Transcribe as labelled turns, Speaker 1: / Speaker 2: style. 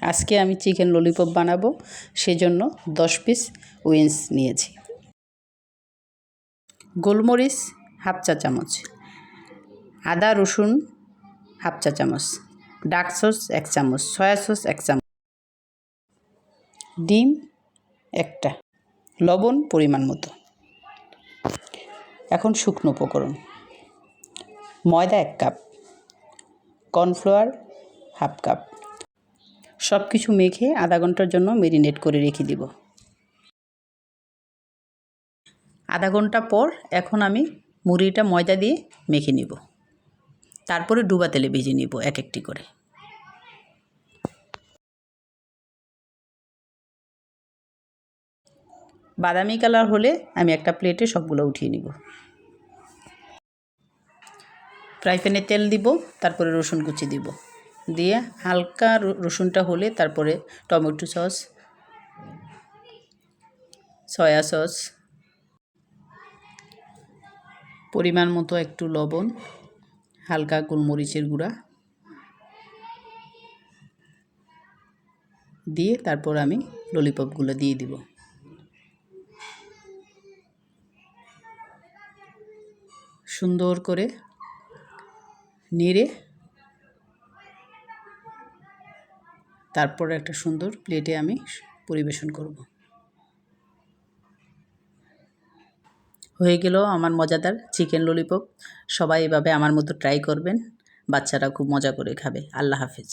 Speaker 1: আজকে আমি chicken lollipop বানাবো, সেজন্য 10 পিস উইংস নিয়েছি। গোলমরিচ হাফ চা চামচ, আদা রসুন হাফ চা চামচ, ডার্ক সস 1 চামচ, সয়া সস 1 চামচ, ডিম একটা, লবণ পরিমাণ মতো। এখন শুকনো উপকরণ: ময়দা 1 কাপ, কর্নফ্লাওয়ার হাফ কাপ। সব কিছু মেখে আধা ঘন্টার জন্য ম্যারিনেট করে রেখে দিব। আধা ঘন্টা পর এখন আমি মুড়িটা ময়দা দিয়ে মেখে নিব, তারপরে ডুবা তেলে ভেজে নিব এক একটি করে। বাদামি কালার হলে আমি একটা প্লেটে সবগুলো উঠিয়ে নিব। ফ্রাই প্যানে তেল দিব, তারপরে রসুন কুচি দিব, দিয়ে হালকা রসুনটা হলে তারপরে টমেটো সস, সয়া সস, পরিমাণ মতো একটু লবণ, হালকা গোলমরিচের গুঁড়া দিয়ে তারপর আমি ললিপপগুলো দিয়ে দিব। সুন্দর করে নেড়ে তারপর একটা সুন্দর প্লেটে আমি পরিবেশন করব। হয়ে গেল আমার মজাদার চিকেন ললিপপ। সবাই এভাবে আমার মতো ট্রাই করবেন, বাচ্চারা খুব মজা করে খাবে। আল্লাহ হাফেজ।